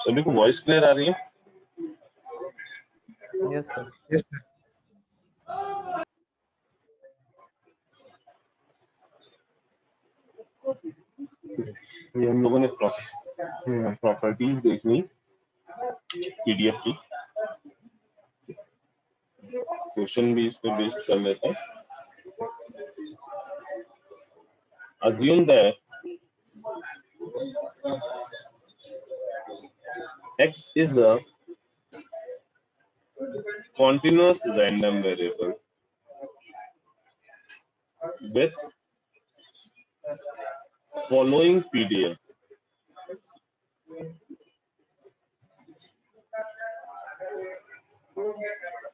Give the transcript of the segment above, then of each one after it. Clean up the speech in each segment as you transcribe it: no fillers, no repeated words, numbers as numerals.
सभी को voice clear आ रही है? Yes sir. Yes sir. ये हम लोगों ने प्रॉपर्टीज देखनी पीडीएफ की, क्वेश्चन भी इस पे बेस्ड कर लेते हैं। Assume that x is a continuous random variable with following PDF.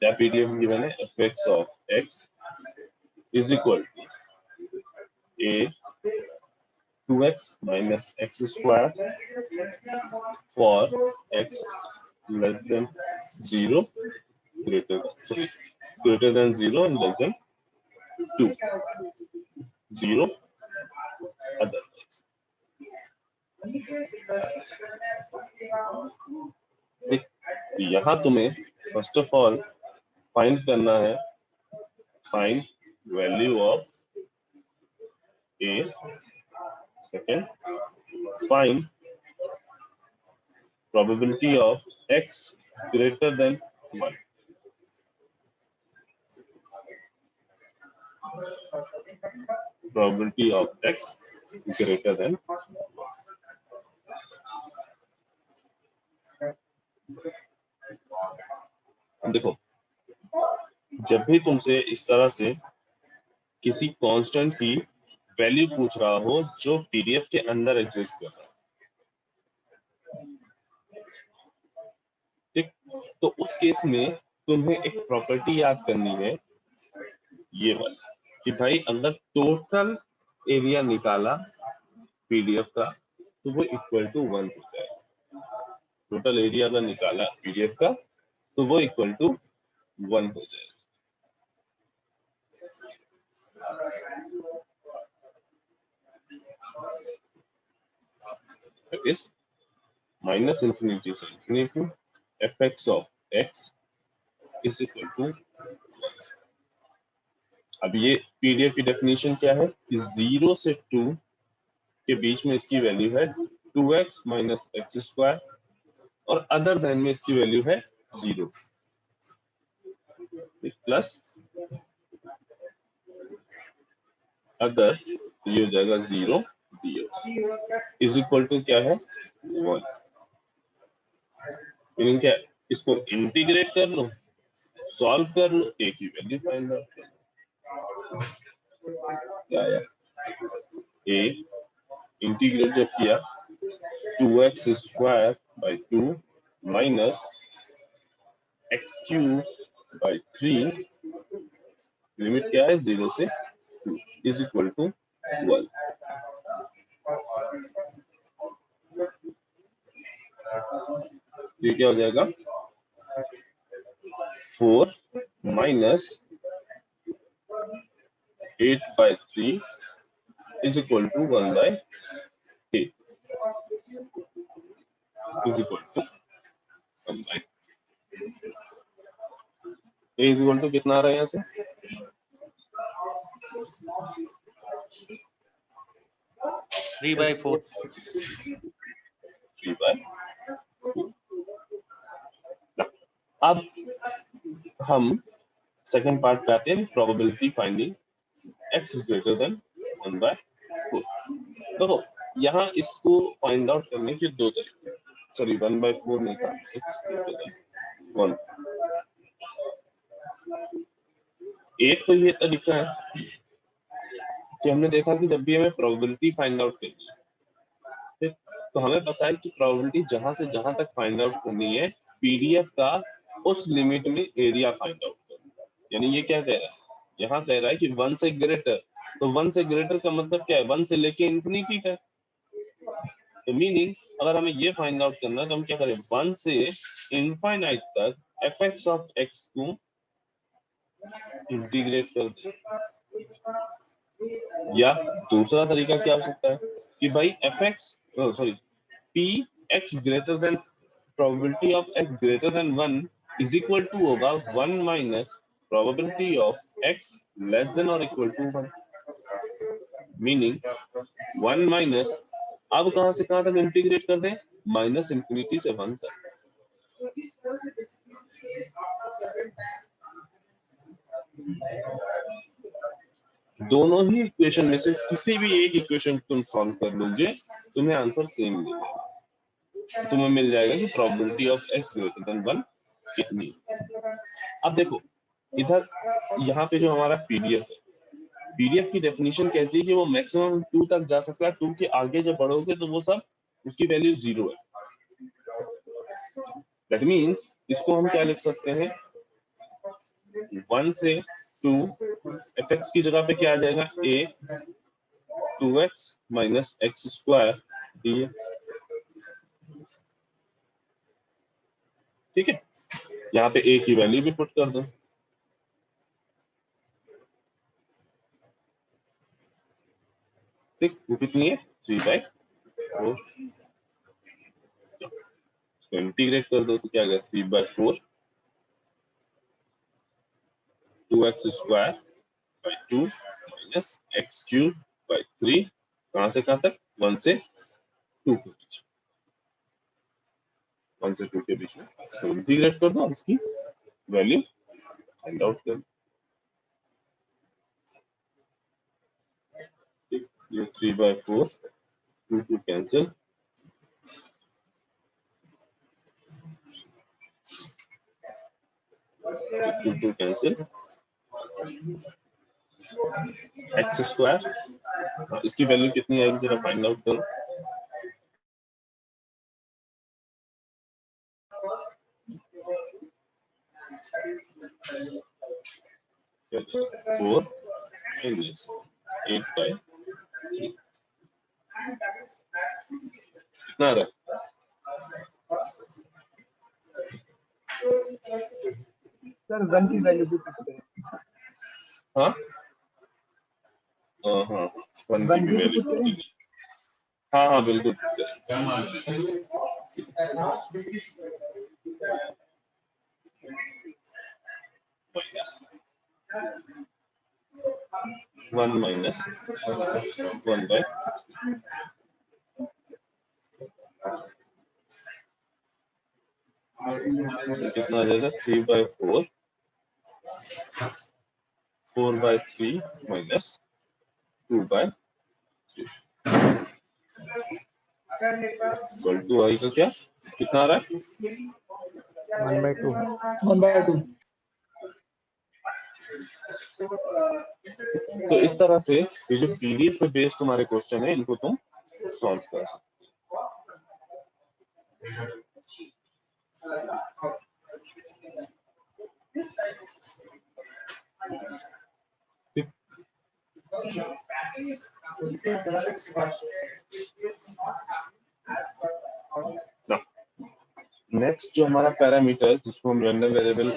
The PDF given है fx of x is equal to a 2x minus x square for x less than 0 greater than 0 and less than 2 0 otherwise. यहाँ तुम्हें first of all find करना है find value of a, second find probability of x greater than 1. Probability of x greater than 1. देखो, जब भी तुमसे इस तरह से किसी कांस्टेंट की वैल्यू पूछ रहा हो जो पीडीएफ के अंदर एग्जिस्ट कर रहा है, ठीक, तो उस केस में तुम्हें एक प्रॉपर्टी याद करनी है ये वाली कि भाई अगर टोटल एरिया निकाला पीडीएफ का तो वो इक्वल टू 1 हो जाएगा। टोटल एरिया अगर निकाला पीडीएफ का तो वो इक्वल टू 1 हो जाएगा। That is minus infinity से infinity fx of x is equal to, अब ये पीडीएफ की डेफिनेशन क्या है कि 0 से 2 के बीच में इसकी वैल्यू है 2x माइनस एक्स स्क्वायर और अदर देन में इसकी वैल्यू है 0 प्लस अदर ये हो जाएगा 0 dx इज इक्वल टू क्या है 1। मीनिंग क्या, इसको इंटीग्रेट कर लो, सॉल्व कर लो, एक ही वैल्यू फाइंड आउट कर लो। क्या आया, ए इंटीग्रेट जब किया 2x square by 2 minus x cube by 3, limit क्या है 0 से 2 इज इक्वल टू 1। ये क्या हो जाएगा 4 minus 8/3 is equal to 1/8 is equal to 1/8। Is equal to कितना आ रहा है यहाँ से 3/4। 3/4। अब हम सेकंड पार्ट पे आते हैं, probability finding x is greater than 1/4। देखो यहाँ इसको फाइंड आउट करने के दो तरीके, सॉरी 1/4 नहीं था, x ग्रेटर देन 1। एक तो ये तरीका है कि हमने देखा कि जब भी हमें प्रोबेबिलिटी फाइंड आउट करनी है तो हमें पता है कि प्रोबेबिलिटी जहां से जहां तक फाइंड आउट करनी है पीडीएफ का उस लिमिट में एरिया फाइंड आउट करना। यानी ये क्या कह रहा है, यहाँ कह रहा है कि 1 से ग्रेटर, तो 1 से ग्रेटर का मतलब क्या है 1 से लेके इंफिनिटी तक। तो मीनिंग अगर हमें ये फाइंड आउट करना है तो हम क्या करें 1 से इनफाइनाइट तक fx ऑफ x को इंटीग्रेट कर दे, या दूसरा तरीका क्या हो सकता है कि भाई P X greater than probability of X greater than 1 is equal to होगा 1 minus probability of X less than और इक्वल टू 1, मीनिंग 1 माइनस, अब कहां से कहां तक इंटीग्रेट कर दें, माइनस इंफिनिटी से 1 तक। दोनों ही इक्वेशन में से किसी भी एक इक्वेशन तुम सॉल्व कर लोगे, तुम्हें आंसर सेम मिलेगा, तुम्हें मिल जाएगा कि probability of X greater than 1 कितनी। अब देखो इधर यहाँ पे जो हमारा पीडीएफ है, पीडीएफ की डेफिनेशन कहती है कि वो मैक्सिमम 2 तक जा सकता है, 2 के आगे जब बढ़ोगे तो वो सब उसकी वैल्यू 0 है। दैट मींस इसको हम क्या लिख सकते हैं, 1 से 2 fx की जगह पे क्या आ जाएगा, a 2x minus x square dx। ठीक है, यहाँ पे a की वैल्यू भी पुट कर दो, ठीक, वो कितनी है 3/4, इंटीग्रेट कर दो तो क्या आएगा 3/4 2x square by 2 minus x cube by 3, कहां से कहां तक, 1 से 2 के बीच, 1 से 2 के बीच में इसको इंटीग्रेट कर दो और इसकी वैल्यू फाइंड आउट कर, ये 3/4 2 कैंसिल, 2 कैंसिल, एक्स स्क्वायर, इसकी वैल्यू कितनी आएगी जरा फाइंड आउट करो, फोर 8/3 कितना आ रहा है, सर 1 की वैल्यू भी पूछते हैं। हाँ हाँ 1 की भी वैल्यू, हाँ हाँ बिल्कुल, 1 माइनस 1/, कितना आ जाएगा 3/4 4/3 माइनस 2/3 इक्वल टू आई का क्या कितना आ रहा है 1/2 तो इस तरह से ये जो पीडीएफ पे बेस्ड तुम्हारे क्वेश्चन है इनको तुम सॉल्व कर सकते हो। नेक्स्ट जो हमारा पैरामीटर जिसको हम रैंडम वेरिएबल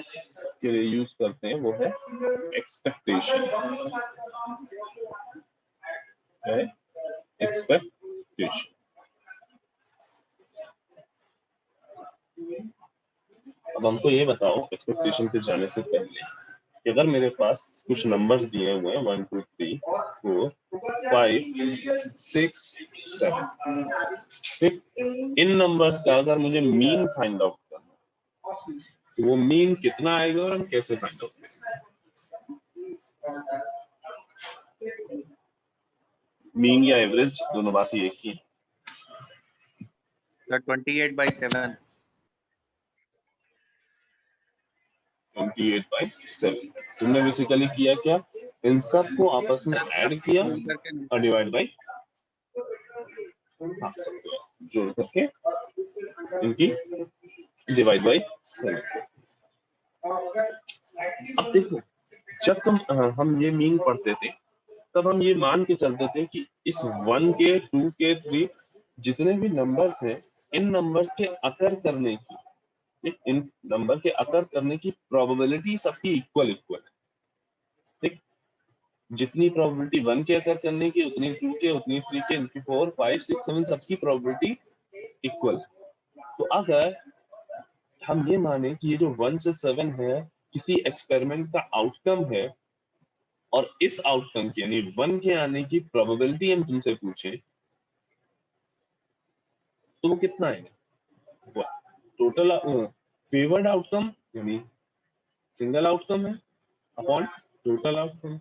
के लिए यूज करते हैं वो है एक्सपेक्टेशन, है एक्सपेक्टेशन। अब हमको ये बताओ एक्सपेक्टेशन पे जाने से पहले कि अगर मेरे पास कुछ नंबर्स दिए हुए हैं 1 2 3 4 5 6 7, ठीक, इन नंबर्स का अगर मुझे मीन फाइंड आउट करना तो वो मीन कितना आएगा और हम कैसे फाइंड आउट करेंगे, मीन या एवरेज दोनों बात ही एक ही है। 28/7 28/7 तुमने बेसिकली किया क्या, इन सब को आपस में ऐड किया और डिवाइड बाई, हाँ सबको जोड़ करके इनकी डिवाइड बाई 7। अब देखो जब हम ये मीन पढ़ते थे तब हम ये मान के चलते थे कि इस 1 के 2 के 3 जितने भी नंबर्स हैं इन नंबर्स के अकर करने की, इन नंबर के अकर करने की प्रोबेबिलिटी सबकी इक्वल है, जितनी प्रोबेबिलिटी 1 के अकर करने की, उतनी 2 के, उतनी 3 के, उतनी 4, 5, 6, 7 सबकी प्रोबेबिलिटी इक्वल। तो अगर हम ये माने कि ये जो 1 से 7 है किसी एक्सपेरिमेंट का आउटकम है, और इस आउटकम की यानी 1 के आने की प्रोबेबिलिटी हम तुमसे पूछे, तो वो कितना है? टोटल फेवर्ड आउटकम यानी सिंगल आउटकम है अपॉन टोटल आउटकम।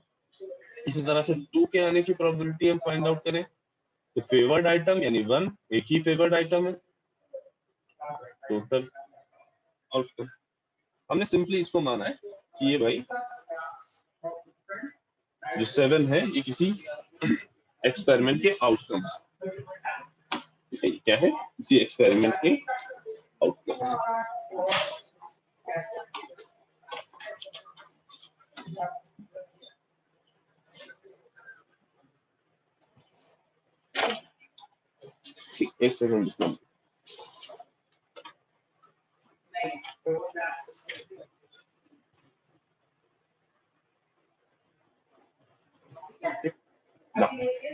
इसी तरह से 2 के आने की प्रोबेबिलिटी हम फाइंड आउट करें तो फेवर्ड आइटम यानी 1, एक ही फेवर्ड आइटम है, टोटल आउटकम। हमने सिंपली इसको माना है कि ये भाई जो 7 है ये किसी एक्सपेरिमेंट के आउटकम्स, क्या है? किसी एक्सपेरिमेंट के आउटकम्स। एक सेकंड रुको।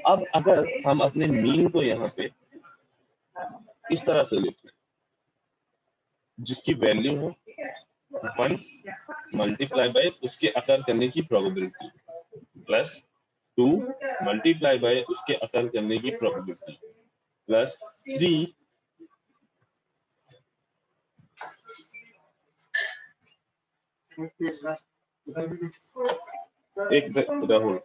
अब अगर हम अपने मीन को यहाँ पे इस तरह से लिखें, जिसकी वैल्यू हो 1 मल्टीप्लाई बाय उसके अकर करने की प्रोबेबिलिटी प्लस 2 मल्टीप्लाई बाय उसके अकर करने की प्रोबेबिलिटी प्लस 3 एक होल्ड।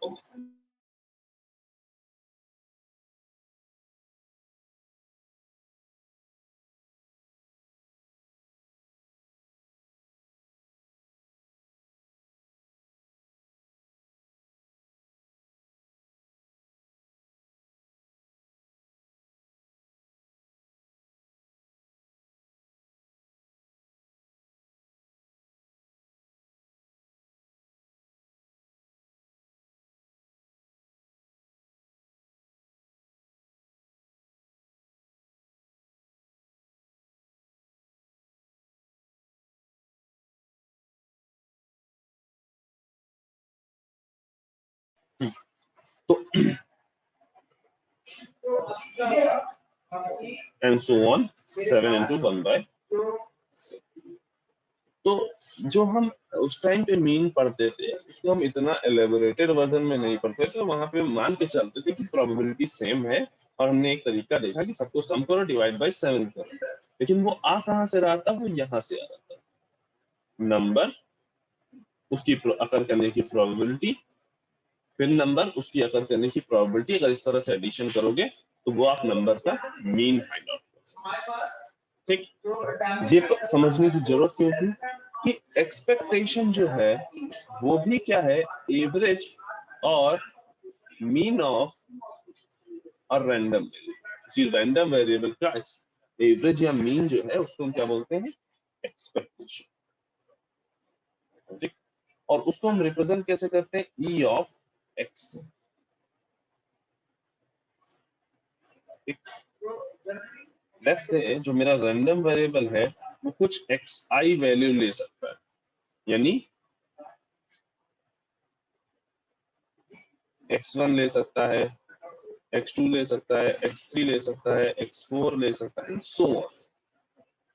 तो and so on 7 into 1 by। तो जो हम उस टाइम पे मीन पढ़ते थे उसको हम इतना एलेबोरेटेड वर्जन में नहीं पढ़ते थे, वहां पे मान के चलते थे कि प्रोबेबिलिटी सेम है, और हमने एक तरीका देखा कि सबको सम करो डिवाइड बाय 7 करो। लेकिन वो आ कहां से रहा था? वो यहाँ से आ रहा था, नंबर उसकी अकर करने की प्रोबेबिलिटी फिर नंबर उसकी अकर करने की प्रोबेबिलिटी, अगर इस तरह से एडिशन करोगे तो वो आप नंबर का मीन फाइंड आउट कर सकते। ठीक, ये समझने की जरूरत क्यों थी कि एक्सपेक्टेशन जो है वो भी क्या है? एवरेज और मीन ऑफ और रैंडम वेरिएबल। किसी रैंडम वेरिएबल का एवरेज या मीन जो है उसको हम क्या बोलते हैं? एक्सपेक्टेशन। ठीक, और उसको हम रिप्रेजेंट कैसे करते हैं? ई ऑफ एक्स। लेट्स से जो मेरा रैंडम वेरिएबल है वो कुछ xi वैल्यू ले सकता है, यानी x1 ले सकता है, x2 ले सकता है, x3 ले सकता है, x4 ले सकता है, सो ऑन।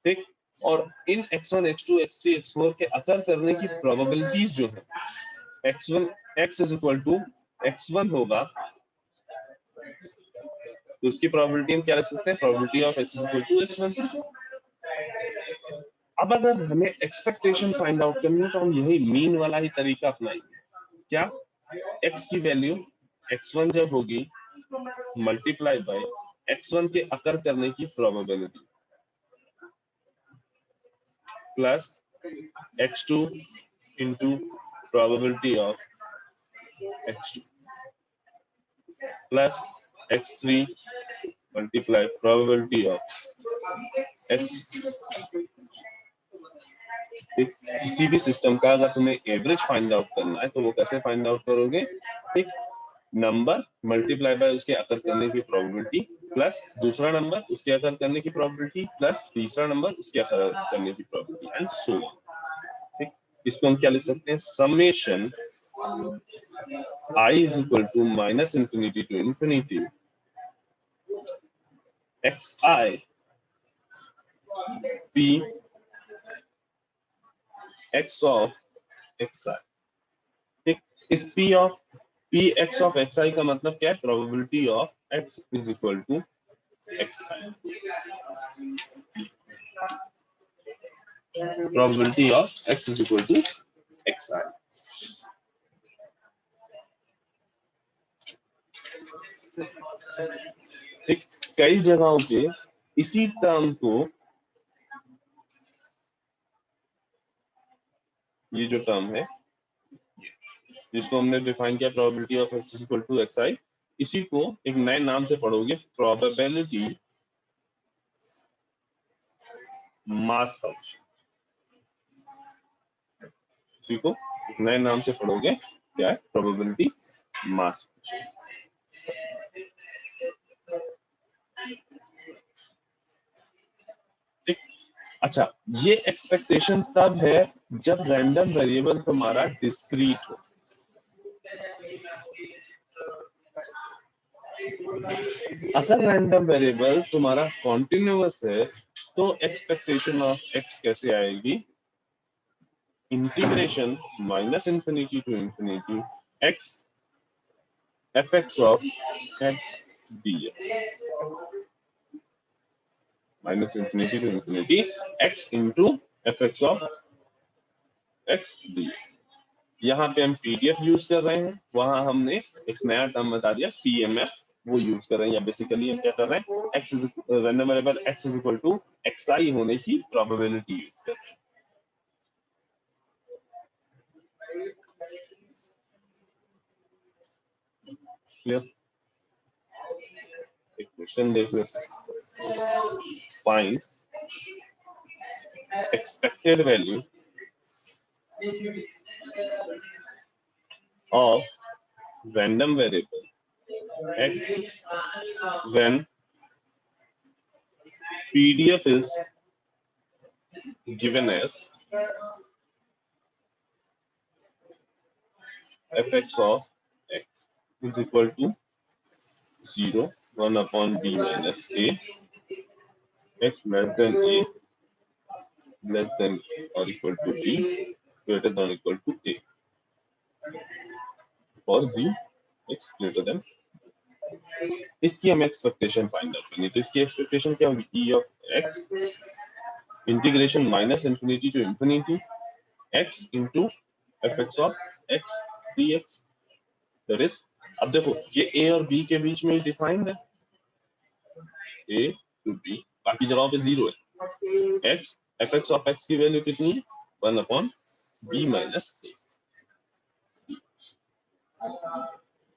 ठीक, और इन x1, x2, x3, x4 के अकर करने की प्रोबेबिलिटीज जो है, x1 x is equal to x1 होगा तो उसकी प्रोबेबिलिटी हम क्या रख सकते हैं? Probability of x is equal to x1। अब अगर हमें एक्सपेक्टेशन फाइंड आउट करनी है तो हम यही मीन वाला ही तरीका अपनाएंगे। क्या? x की वैल्यू x1 जब होगी मल्टीप्लाई बाय x1 के अकर करने की probability plus x2 into probability of x2 plus x3 multiply probability of x। किसी भी सिस्टम का अगर तुम्हें एवरेज फाइंड आउट करना है तो वो कैसे फाइंड आउट करोगे? ठीक, नंबर मल्टीप्लाई बाय उसके अकर करने की प्रोबेबिलिटी प्लस दूसरा नंबर उसके अकर करने की प्रोबेबिलिटी प्लस तीसरा नंबर उसके अकर करने की प्रोबेबिलिटी एंड सो ऑन। ठीक, इसको हम क्या लिख सकते हैं? Summation I is equal to minus infinity to infinity xi p x of xi। ठीक, इस p x of xi का मतलब क्या है? Probability of x is equal to xi। Probability of x is equal to xi। ठीक, कई जगहों पे इसी टर्म को, ये जो टर्म है जिसको हमने डिफाइन किया probability of x is equal to xi, इसी को एक नए नाम से पढ़ोगे, प्रोबेबिलिटी मास फंक्शन। इसी को एक नए नाम से पढ़ोगे, क्या है? Probability mass function. ठीक, अच्छा, ये एक्सपेक्टेशन तब है जब रैंडम वेरिएबल तुम्हारा डिस्क्रीट हो। अगर रैंडम वेरिएबल तुम्हारा कॉन्टिन्यूअस है तो एक्सपेक्टेशन ऑफ x कैसे आएगी? Integration minus infinity to infinity x fx of x dx, minus infinity to infinity x into fx of x dx। यहाँ पे हम pdf यूज कर रहे हैं, वहां हमने एक नया टर्म बता दिया pmf, वो यूज कर रहे हैं। या बेसिकली हम क्या कर रहे हैं? x random variable x is equal to xi होने की प्रोबेबिलिटी यूज कर रहे हैं। क्लियर? एक क्वेश्चन देख लेते हैं। Find expected value of random variable x when PDF is given as fx of x is equal to 0, 1 upon b minus a, x less than a, less than or equal to b, greater than or equal to a, for g x greater than। इसकी हमें expectation find out करनी है। तो इसकी expectation क्या होगी? e of x integration minus infinity to infinity x into fx of x dx। That is, अब देखो ये a और b के बीच में डिफाइंड है, a टू b, बाकी जगहों पे 0 है। x fx ऑफ x की वैल्यू कितनी है? 1 अपॉन b माइनस a।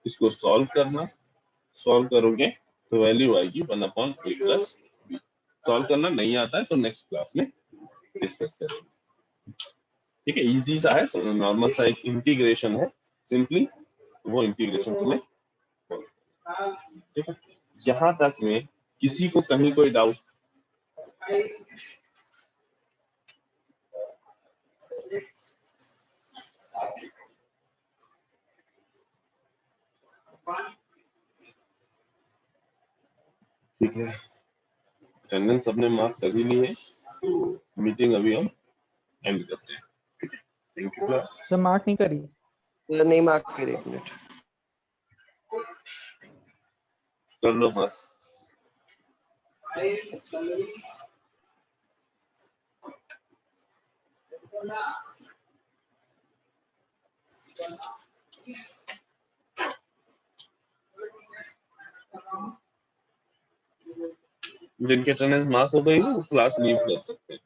इसको सॉल्व करना, सॉल्व करोगे तो वैल्यू आएगी 1 upon a plus b। Solve करना नहीं आता है तो नेक्स्ट क्लास में डिस्कस करेंगे। ठीक है, इजी सा है, नॉर्मल सा एक इंटीग्रेशन है, सिंपली वो इंटीग्रेशन तुम्हें, ठीक है। यहाँ तक में किसी को कहीं कोई डाउट? ठीक है, अटेंडेंस सबने मार्क कर ही ली है, तो मीटिंग अभी हम एंड करते हैं। Thank you class. Sir mark नहीं करी? नहीं मार्क करे, एक मिनट। कर लो मार्क। जिनके अटेंडेंस मार्क हो गई वो क्लास लीव कर सकते हैं।